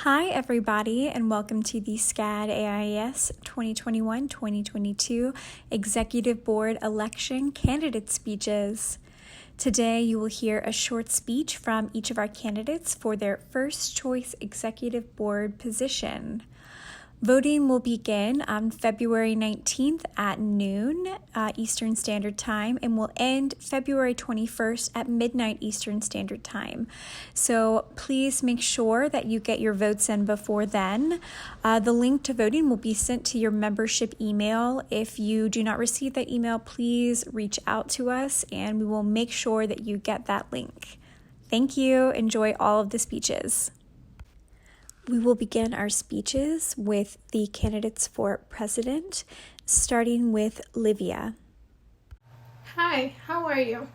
Hi everybody, and welcome to the SCAD AIAS 2021-2022 Executive Board Election Candidate Speeches. Today you will hear a short speech from each of our candidates for their first choice executive board position. Voting will begin on February 19th at noon Eastern Standard Time and will end February 21st at midnight Eastern Standard Time. So please make sure that you get your votes in before then. The link to voting will be sent to your membership email. If you do not receive that email, please reach out to us and we will make sure that you get that link. Thank you. Enjoy all of the speeches. We will begin our speeches with the candidates for president, starting with Livia. Hi, how are you?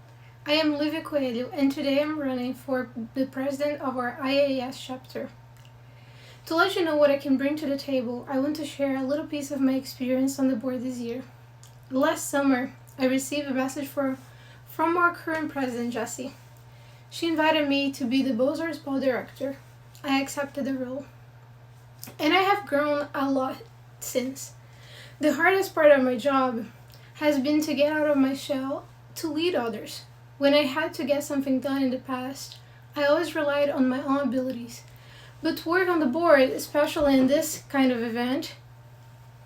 I am Livia Coelho, and today I'm running for the president of our IAS chapter. To let you know what I can bring to the table, I want to share a little piece of my experience on the board this year. Last summer, I received a message from our current president, Jessie. She invited me to be the Beaux-Arts Ball director. I accepted the role. And I have grown a lot since. The hardest part of my job has been to get out of my shell to lead others. When I had to get something done in the past, I always relied on my own abilities. But to work on the board, especially in this kind of event,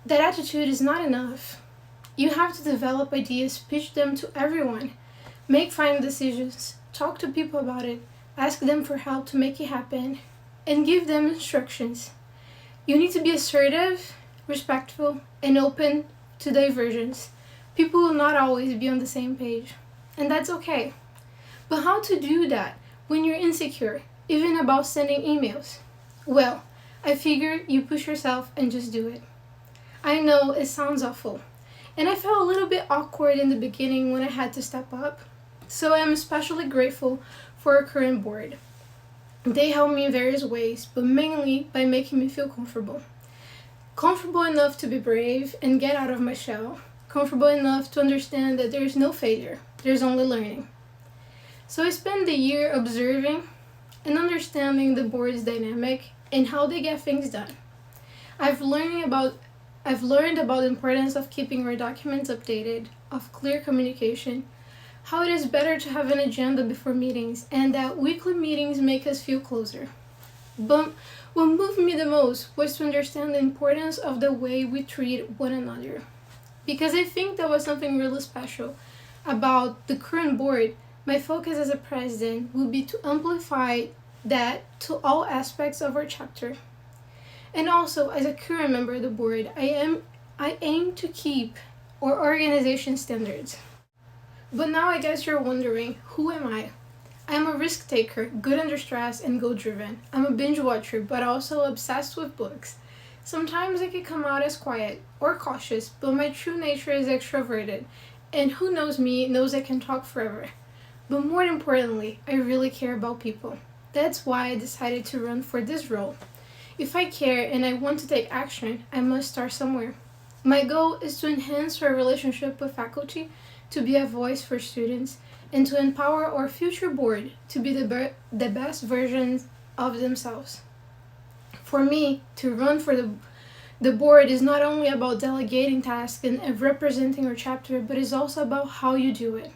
that attitude is not enough. You have to develop ideas, pitch them to everyone, make final decisions, talk to people about it, ask them for help to make it happen, and give them instructions. You need to be assertive, respectful, and open to divergence. People will not always be on the same page, and that's okay. But how to do that when you're insecure, even about sending emails? Well, I figure you push yourself and just do it. I know it sounds awful, and I felt a little bit awkward in the beginning when I had to step up, so I am especially grateful for our current board. They help me in various ways, but mainly by making me feel comfortable. Comfortable enough to be brave and get out of my shell. Comfortable enough to understand that there is no failure, there's only learning. So I spent the year observing and understanding the board's dynamic and how they get things done. I've learned about the importance of keeping our documents updated, of clear communication, how it is better to have an agenda before meetings, and that weekly meetings make us feel closer. But what moved me the most was to understand the importance of the way we treat one another. Because I think that was something really special about the current board. My focus as a president will be to amplify that to all aspects of our chapter. And also, as a current member of the board, I aim to keep our organization standards. But now I guess you're wondering, who am I? I am a risk taker, good under stress, and goal-driven. I'm a binge watcher, but also obsessed with books. Sometimes I can come out as quiet or cautious, but my true nature is extroverted, and who knows me knows I can talk forever. But more importantly, I really care about people. That's why I decided to run for this role. If I care and I want to take action, I must start somewhere. My goal is to enhance our relationship with faculty, to be a voice for students, and to empower our future board to be the best versions of themselves. For me, to run for the board is not only about delegating tasks and representing our chapter, but is also about how you do it.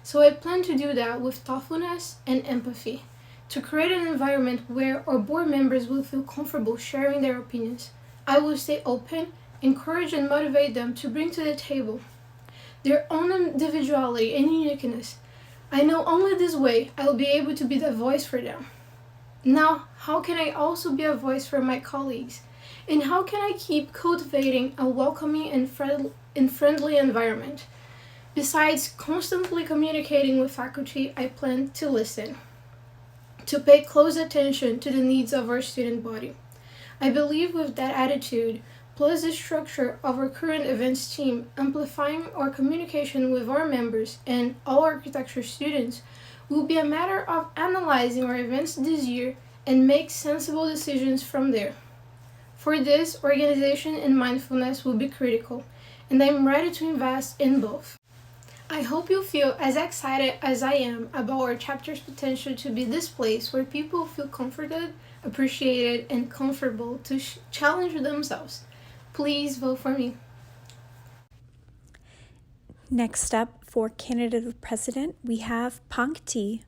So I plan to do that with thoughtfulness and empathy, to create an environment where our board members will feel comfortable sharing their opinions. I will stay open, encourage and motivate them to bring to the table their own individuality and uniqueness. I know only this way I will be able to be the voice for them. Now, how can I also be a voice for my colleagues? And how can I keep cultivating a welcoming and friendly environment? Besides constantly communicating with faculty, I plan to listen, to pay close attention to the needs of our student body. I believe with that attitude, plus the structure of our current events team, amplifying our communication with our members and all architecture students will be a matter of analyzing our events this year and make sensible decisions from there. For this, organization and mindfulness will be critical, and I'm ready to invest in both. I hope you feel as excited as I am about our chapter's potential to be this place where people feel comforted, appreciated, and comfortable to challenge themselves. Please vote for me. Next up, for candidate of president, we have Pankti.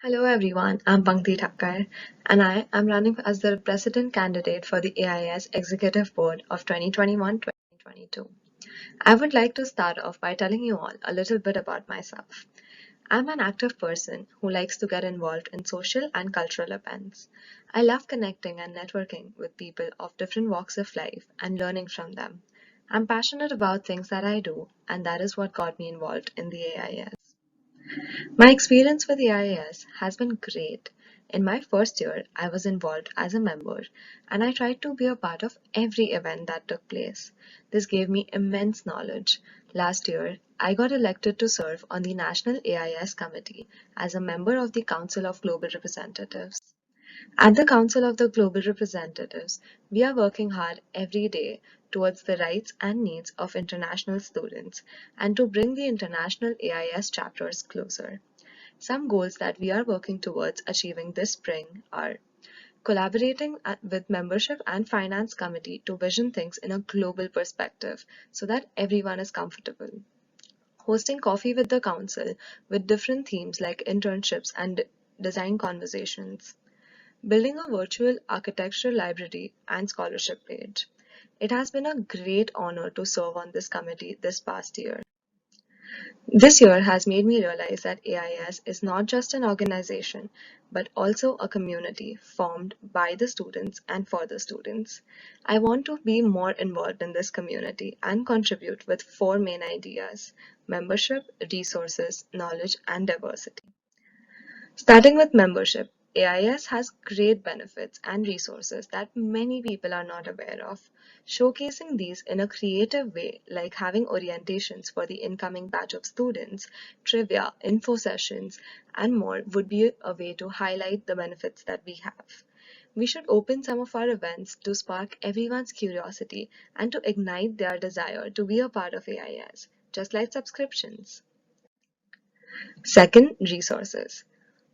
Hello everyone, I'm Pankti Thakkar and I am running as the president candidate for the AIS Executive Board of 2021-2022. I would like to start off by telling you all a little bit about myself. I'm an active person who likes to get involved in social and cultural events. I love connecting and networking with people of different walks of life and learning from them. I'm passionate about things that I do, and that is what got me involved in the AIS. My experience with the IAS has been great. In my first year, I was involved as a member and I tried to be a part of every event that took place. This gave me immense knowledge. Last year, I got elected to serve on the National AIS Committee as a member of the Council of Global Representatives. At the Council of the Global Representatives, we are working hard every day towards the rights and needs of international students and to bring the international AIS chapters closer. Some goals that we are working towards achieving this spring are collaborating with membership and finance committee to vision things in a global perspective so that everyone is comfortable. Hosting coffee with the council with different themes like internships and design conversations. Building a virtual architecture library and scholarship page. It has been a great honor to serve on this committee this past year. This year has made me realize that AIS is not just an organization, but also a community formed by the students and for the students. I want to be more involved in this community and contribute with four main ideas: membership, resources, knowledge, and diversity. Starting with membership, AIS has great benefits and resources that many people are not aware of. Showcasing these in a creative way, like having orientations for the incoming batch of students, trivia, info sessions, and more, would be a way to highlight the benefits that we have. We should open some of our events to spark everyone's curiosity and to ignite their desire to be a part of AIS, just like subscriptions. Second, resources.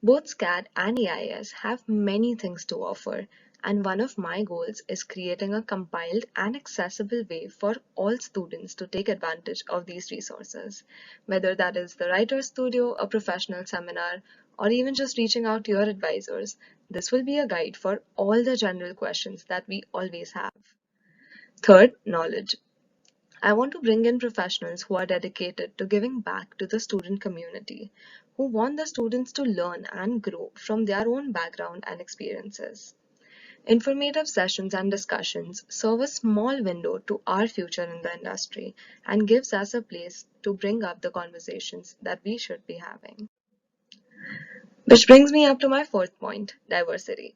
Both SCAD and AIS have many things to offer, and one of my goals is creating a compiled and accessible way for all students to take advantage of these resources, whether that is the writer's studio, a professional seminar, or even just reaching out to your advisors. This will be a guide for all the general questions that we always have. Third, knowledge. I want to bring in professionals who are dedicated to giving back to the student community, who want the students to learn and grow from their own background and experiences. Informative sessions and discussions serve a small window to our future in the industry and gives us a place to bring up the conversations that we should be having. Which brings me up to my fourth point, diversity.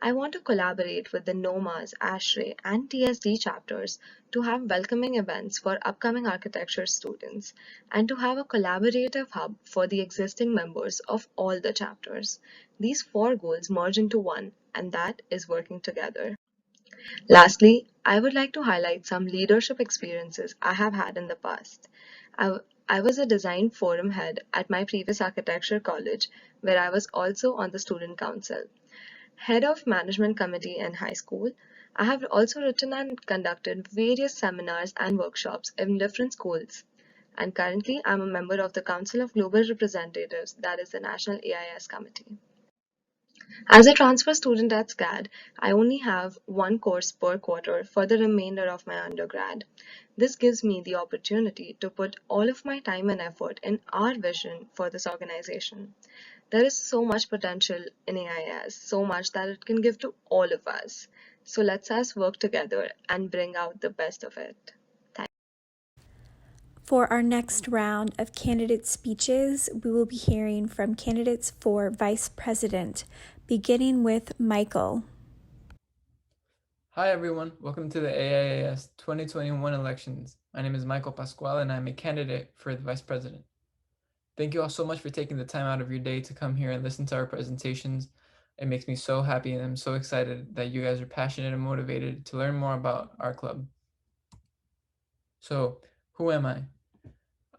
I want to collaborate with the NOMAS, ASHRAE, and TSD chapters to have welcoming events for upcoming architecture students and to have a collaborative hub for the existing members of all the chapters. These four goals merge into one, and that is working together. Lastly, I would like to highlight some leadership experiences I have had in the past. I was a design forum head at my previous architecture college, where I was also on the student council. Head of Management Committee in high school. I have also written and conducted various seminars and workshops in different schools. And currently, I'm a member of the Council of Global Representatives, that is the National AIS Committee. As a transfer student at SCAD, I only have one course per quarter for the remainder of my undergrad. This gives me the opportunity to put all of my time and effort in our vision for this organization. There is so much potential in AIS, so much that it can give to all of us. So let's us work together and bring out the best of it. For our next round of candidate speeches, we will be hearing from candidates for vice president, beginning with Michael. Hi everyone, welcome to the AIAS 2021 elections. My name is Michael Pascual and I'm a candidate for the vice president. Thank you all so much for taking the time out of your day to come here and listen to our presentations. It makes me so happy and I'm so excited that you guys are passionate and motivated to learn more about our club. So, who am I?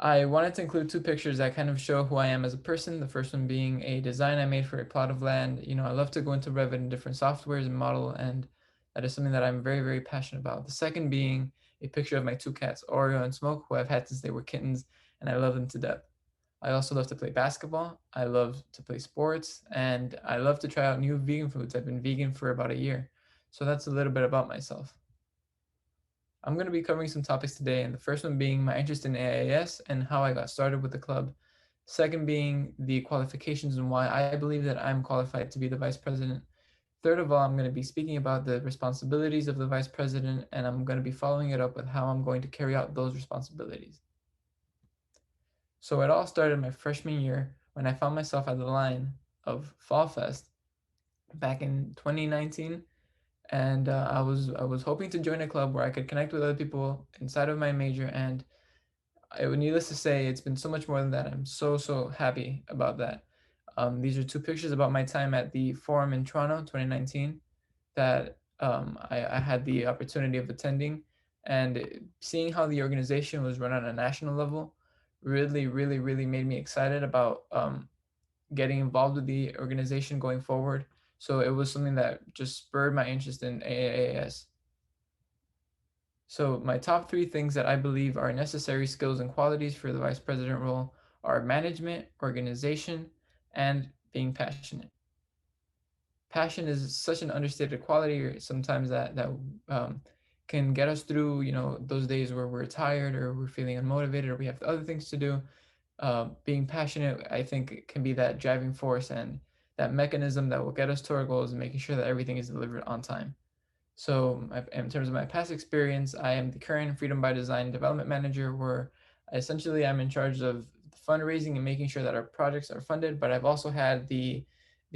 I wanted to include two pictures that kind of show who I am as a person. The first one being a design I made for a plot of land. I love to go into Revit and different softwares and model, and that is something that I'm very, very passionate about. The second being a picture of my two cats, Oreo and Smoke, who I've had since they were kittens, and I love them to death. I also love to play basketball. I love to play sports, and I love to try out new vegan foods. I've been vegan for about a year. So that's a little bit about myself. I'm going to be covering some topics today, and the first one being my interest in AIAS and how I got started with the club. Second being the qualifications and why I believe that I'm qualified to be the vice president. Third of all, I'm going to be speaking about the responsibilities of the vice president, and I'm going to be following it up with how I'm going to carry out those responsibilities. So it all started my freshman year when I found myself at the line of Fall Fest back in 2019, and I was hoping to join a club where I could connect with other people inside of my major, and needless to say, it's been so much more than that. I'm so happy about that. These are two pictures about my time at the forum in Toronto, 2019, that I had the opportunity of attending, and seeing how the organization was run on a national level really made me excited about getting involved with the organization going forward. So it was something that just spurred my interest in AAAS. So my top three things that I believe are necessary skills and qualities for the vice president role are management, organization, and being passionate. Passion is such an understated quality sometimes that can get us through, those days where we're tired or we're feeling unmotivated or we have other things to do. Being passionate, I think, can be that driving force and that mechanism that will get us to our goals and making sure that everything is delivered on time. So in terms of my past experience, I am the current Freedom by Design development manager, where essentially I'm in charge of fundraising and making sure that our projects are funded, but I've also had the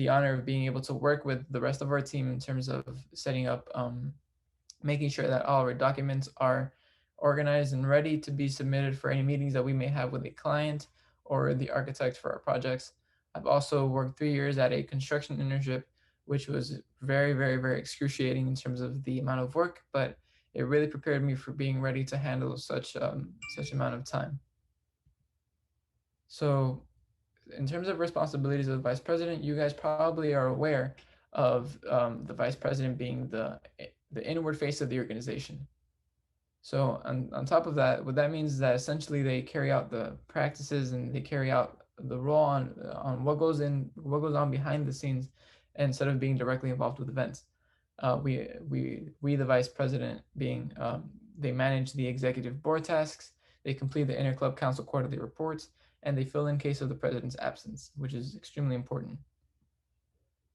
honor of being able to work with the rest of our team in terms of setting up, making sure that all of our documents are organized and ready to be submitted for any meetings that we may have with a client or the architect for our projects. I've also worked 3 years at a construction internship, which was very excruciating in terms of the amount of work, but it really prepared me for being ready to handle such amount of time. So in terms of responsibilities of the vice president, you guys probably are aware of the vice president being the inward face of the organization. So on top of that, what that means is that essentially they carry out the practices and they carry out the role on what goes on behind the scenes instead of being directly involved with events. We the vice president being they manage the executive board tasks, they complete the interclub council quarterly reports, and they fill in case of the president's absence, which is extremely important.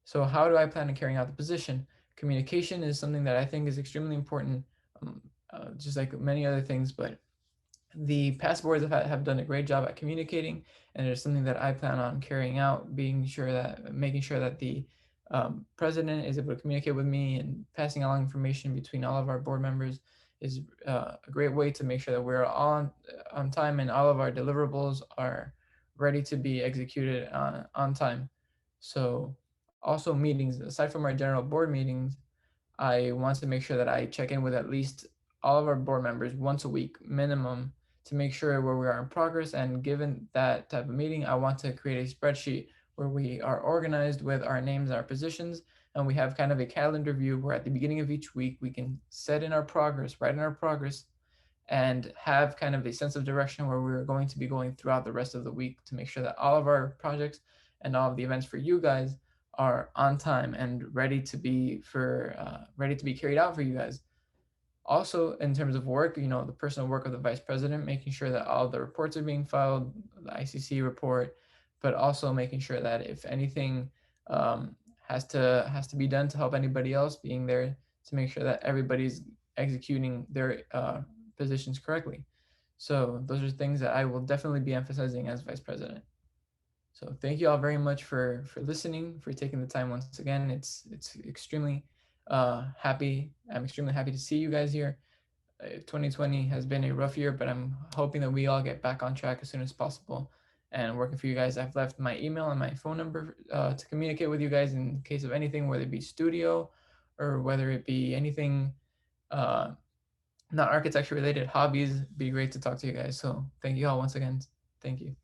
So how do I plan on carrying out the position? Communication is something that I think is extremely important, just like many other things, but the past boards have done a great job at communicating, and it's something that I plan on carrying out, making sure that the president is able to communicate with me and passing along information between all of our board members is a great way to make sure that we're all on time and all of our deliverables are ready to be executed on time. So also meetings, aside from our general board meetings, I want to make sure that I check in with at least all of our board members once a week minimum to make sure where we are in progress. And given that type of meeting, I want to create a spreadsheet where we are organized with our names and our positions, and we have kind of a calendar view where at the beginning of each week we can set in our progress, write in our progress, and have kind of a sense of direction where we're going to be going throughout the rest of the week to make sure that all of our projects and all of the events for you guys are on time and ready to be carried out for you guys. Also, in terms of work, the personal work of the vice president, making sure that all the reports are being filed, the ICC report, but also making sure that if anything has to be done to help anybody else, being there to make sure that everybody's executing their positions correctly. So those are things that I will definitely be emphasizing as vice president. So thank you all very much for listening, for taking the time once again. It's extremely happy. I'm extremely happy to see you guys here. 2020 has been a rough year, but I'm hoping that we all get back on track as soon as possible and working for you guys. I've left my email and my phone number to communicate with you guys in case of anything, whether it be studio or whether it be anything not architecture related hobbies, it'd be great to talk to you guys. So thank you all once again. Thank you.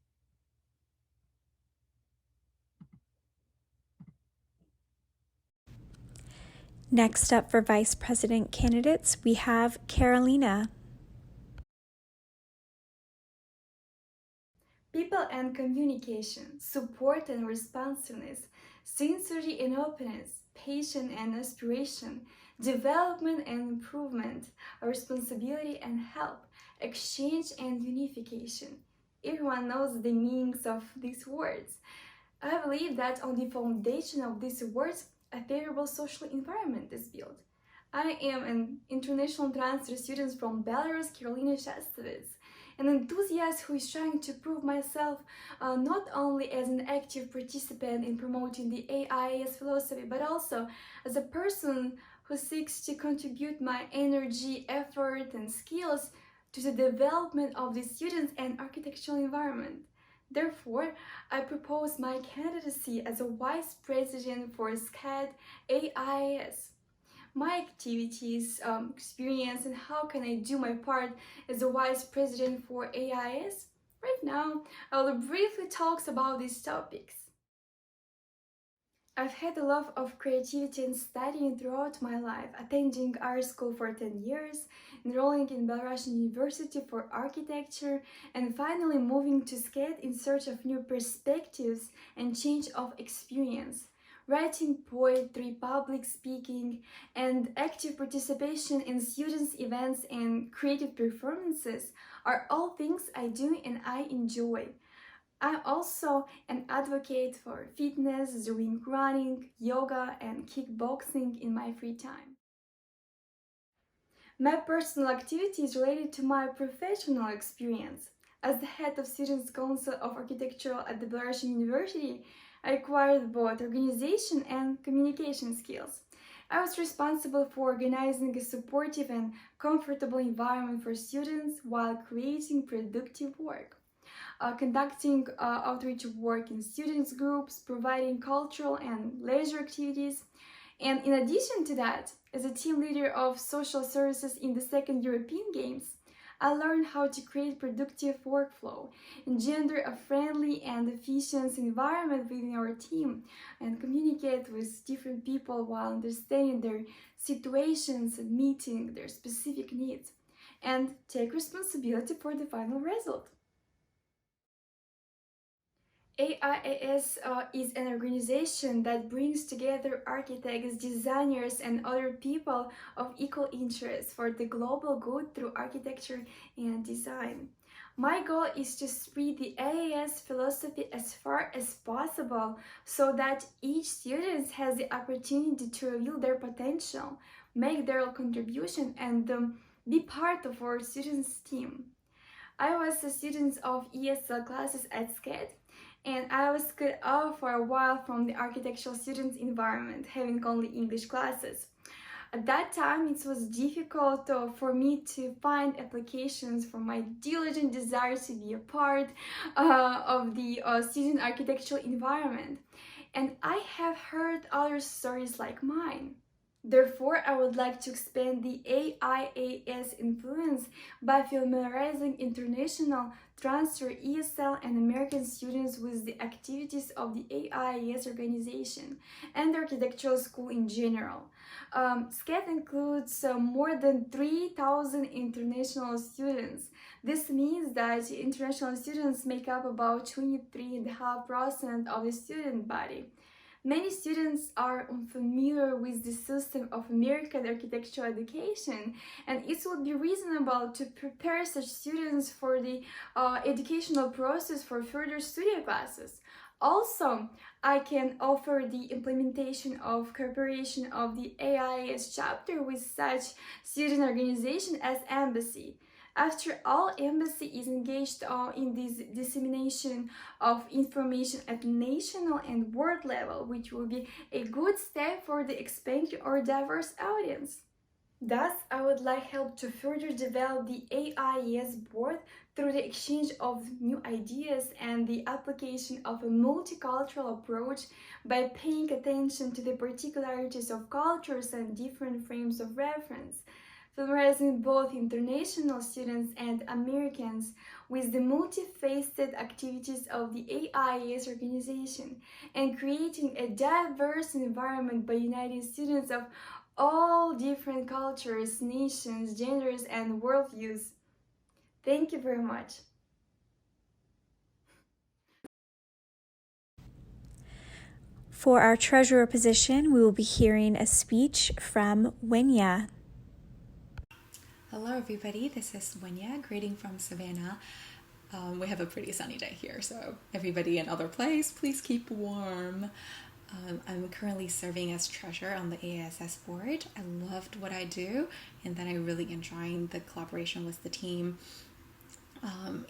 Next up for Vice President candidates, we have Carolina. People and communication, support and responsiveness, sincerity and openness, patience and aspiration, development and improvement, responsibility and help, exchange and unification. Everyone knows the meanings of these words. I believe that on the foundation of these words, a favorable social environment is built. I am an international transfer student from Belarus, Carolina Shastovitz, an enthusiast who is trying to prove myself not only as an active participant in promoting the AIAS philosophy, but also as a person who seeks to contribute my energy, effort, and skills to the development of the students and architectural environment. Therefore, I propose my candidacy as a Vice President for SCAD AIAS. My activities, experience, and how can I do my part as a Vice President for AIAS? Right now, I will briefly talk about these topics. I've had a love of creativity and studying throughout my life, attending art school for 10 years, enrolling in Belarusian University for architecture, and finally moving to SCAD in search of new perspectives and change of experience. Writing poetry, public speaking, and active participation in students' events and creative performances are all things I do and I enjoy. I'm also an advocate for fitness, doing running, yoga, and kickboxing in my free time. My personal activity is related to my professional experience. As the head of Students' Council of Architecture at the Belarusian University, I acquired both organization and communication skills. I was responsible for organizing a supportive and comfortable environment for students while creating productive work. Conducting outreach work in students groups, providing cultural and leisure activities. And in addition to that, as a team leader of social services in the Second European Games, I learned how to create productive workflow, engender a friendly and efficient environment within our team, and communicate with different people while understanding their situations and meeting their specific needs, and take responsibility for the final result. AIAS is an organization that brings together architects, designers, and other people of equal interest for the global good through architecture and design. My goal is to spread the AIAS philosophy as far as possible so that each student has the opportunity to reveal their potential, make their contribution, and be part of our students' team. I was a student of ESL classes at SCAD, and I was cut off for a while from the architectural student environment, having only English classes. At that time, it was difficult for me to find applications for my diligent desire to be a part of the student architectural environment. And I have heard other stories like mine. Therefore, I would like to expand the AIAS influence by familiarizing international transfer ESL and American students with the activities of the AIAS organization and the architectural school in general. SCAD includes more than 3,000 international students. This means that international students make up about 23.5% of the student body. Many students are unfamiliar with the system of American architectural education, and it would be reasonable to prepare such students for the educational process for further study classes. Also, I can offer the implementation of cooperation of the AIAS chapter with such student organization as Embassy. After all, Embassy is engaged in this dissemination of information at national and world level, which will be a good step for the expansion or diverse audience. Thus, I would like help to further develop the AIAS board through the exchange of new ideas and the application of a multicultural approach by paying attention to the particularities of cultures and different frames of reference. familiarizing both international students and Americans with the multifaceted activities of the AIAS organization and creating a diverse environment by uniting students of all different cultures, nations, genders, and worldviews. Thank you very much. For our treasurer position, we will be hearing a speech from Wenya. Hello everybody, this is Wenya, greeting from Savannah. We have a pretty sunny day here, so everybody in other place, please keep warm. I'm currently serving as treasurer on the AISS board. I loved what I do, and then I really enjoying the collaboration with the team.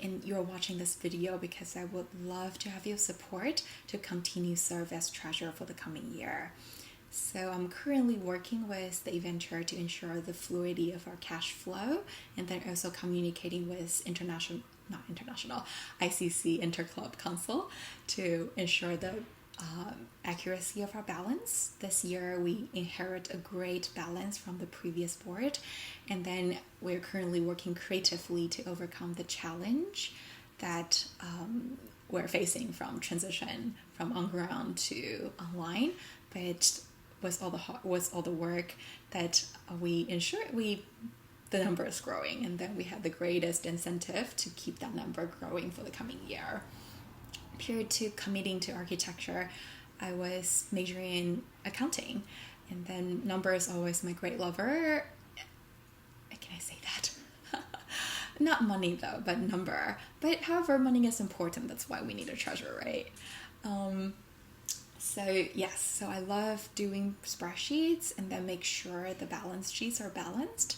And you're watching this video because I would love to have your support to continue serve as treasurer for the coming year. So I'm currently working with the event chair to ensure the fluidity of our cash flow, and then also communicating with ICC Interclub Council to ensure the accuracy of our balance. This year we inherit a great balance from the previous board, and then we're currently working creatively to overcome the challenge that we're facing from transition from on-ground to online, but with all the work that we ensure the number is growing, and then we have the greatest incentive to keep that number growing for the coming year. Prior to committing to architecture, I was majoring in accounting, and then number is always my great lover. Can I say that? Not money though, but number. But however, money is important. That's why we need a treasurer, right? So I love doing spreadsheets and then make sure the balance sheets are balanced.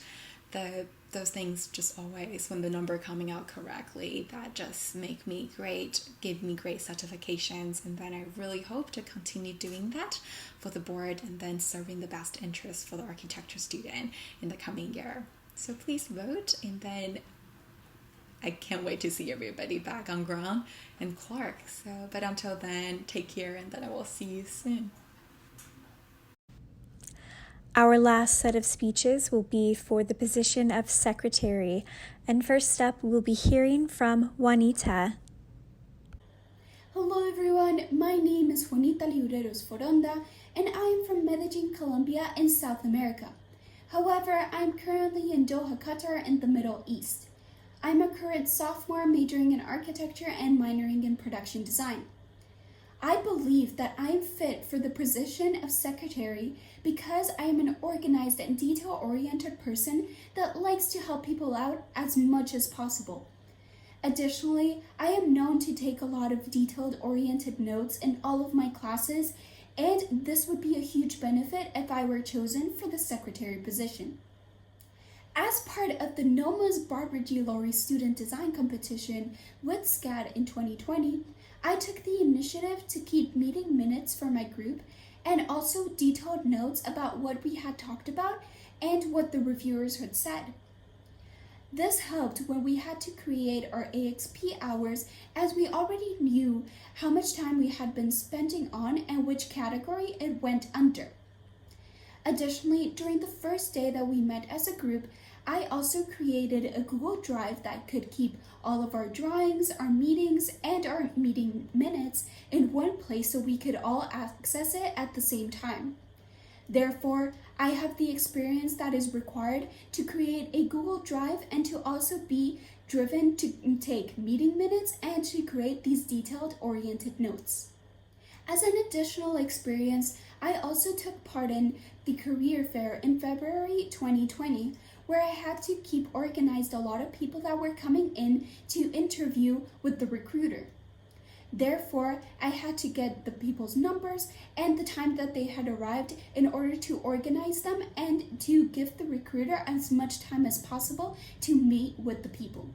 Those things just always, when the number coming out correctly, that just give me great certifications, and then I really hope to continue doing that for the board and then serving the best interest for the architecture student in the coming year. So please vote, and then I can't wait to see everybody back on ground in Clark. But until then, take care, and then I will see you soon. Our last set of speeches will be for the position of secretary. And first up, we'll be hearing from Juanita. Hello everyone, my name is Juanita Liureros Foronda, and I am from Medellin, Colombia in South America. However, I'm currently in Doha, Qatar in the Middle East. I'm a current sophomore majoring in architecture and minoring in production design. I believe that I am fit for the position of secretary because I am an organized and detail-oriented person that likes to help people out as much as possible. Additionally, I am known to take a lot of detailed-oriented notes in all of my classes, and this would be a huge benefit if I were chosen for the secretary position. As part of the NOMA's Barbara G. Laurie Student Design Competition with SCAD in 2020, I took the initiative to keep meeting minutes for my group and also detailed notes about what we had talked about and what the reviewers had said. This helped when we had to create our AXP hours, as we already knew how much time we had been spending on and which category it went under. Additionally, during the first day that we met as a group, I also created a Google Drive that could keep all of our drawings, our meetings, and our meeting minutes in one place so we could all access it at the same time. Therefore, I have the experience that is required to create a Google Drive and to also be driven to take meeting minutes and to create these detailed oriented notes. As an additional experience, I also took part in the career fair in February 2020, where I had to keep organized a lot of people that were coming in to interview with the recruiter. Therefore, I had to get the people's numbers and the time that they had arrived in order to organize them and to give the recruiter as much time as possible to meet with the people.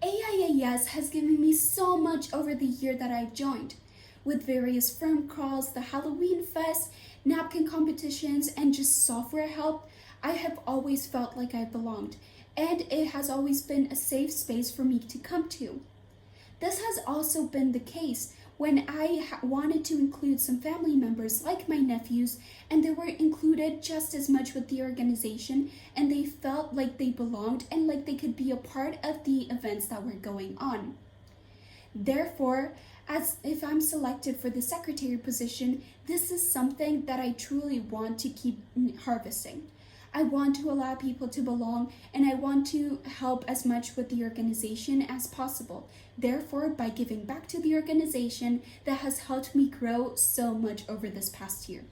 AIAS has given me so much over the year that I've joined, with various firm crawls, the Halloween fest, napkin competitions, and just software help. I have always felt like I belonged, and it has always been a safe space for me to come to. This has also been the case when I wanted to include some family members like my nephews, and they were included just as much with the organization, and they felt like they belonged and like they could be a part of the events that were going on. Therefore, as if I'm selected for the secretary position, this is something that I truly want to keep harvesting. I want to allow people to belong, and I want to help as much with the organization as possible. Therefore, by giving back to the organization that has helped me grow so much over this past year.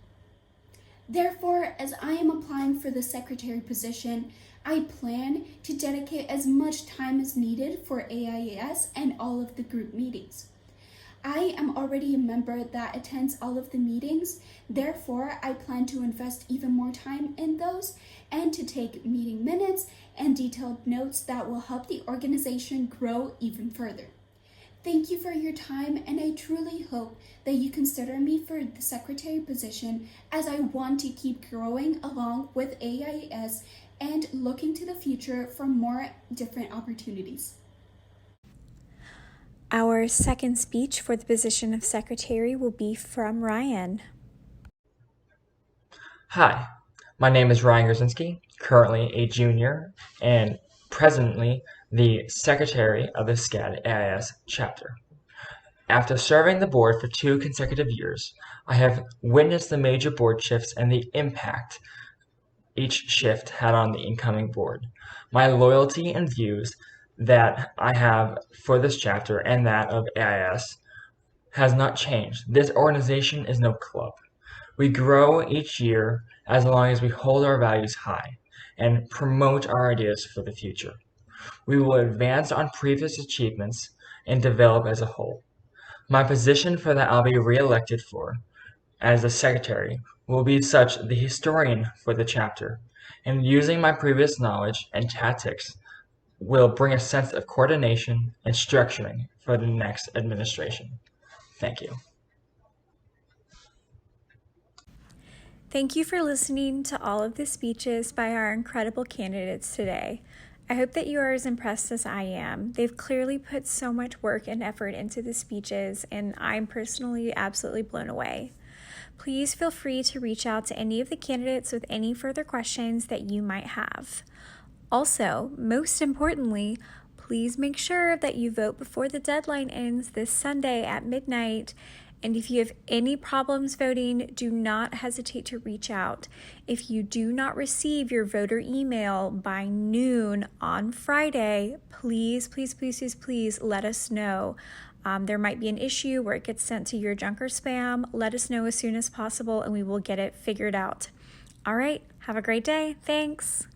Therefore, as I am applying for the secretary position, I plan to dedicate as much time as needed for AIAS and all of the group meetings. I am already a member that attends all of the meetings, therefore I plan to invest even more time in those and to take meeting minutes and detailed notes that will help the organization grow even further. Thank you for your time, and I truly hope that you consider me for the secretary position, as I want to keep growing along with AIAS and looking to the future for more different opportunities. Our second speech for the position of secretary will be from Ryan. Hi, my name is Ryan Grzinski, currently a junior and presently the secretary of the SCAD AIAS chapter. After serving the board for 2 consecutive years, I have witnessed the major board shifts and the impact each shift had on the incoming board. My loyalty and views that I have for this chapter and that of AIS has not changed. This organization is no club. We grow each year as long as we hold our values high and promote our ideas for the future. We will advance on previous achievements and develop as a whole. My position for that I'll be re-elected for as the secretary will be such the historian for the chapter, and using my previous knowledge and tactics will bring a sense of coordination and structuring for the next administration. Thank you. Thank you for listening to all of the speeches by our incredible candidates today. I hope that you are as impressed as I am. They've clearly put so much work and effort into the speeches, and I'm personally absolutely blown away. Please feel free to reach out to any of the candidates with any further questions that you might have. Also, most importantly, please make sure that you vote before the deadline ends this Sunday at midnight. And if you have any problems voting, do not hesitate to reach out. If you do not receive your voter email by noon on Friday, please let us know. There might be an issue where it gets sent to your junk or spam. Let us know as soon as possible, and we will get it figured out. All right, have a great day. Thanks.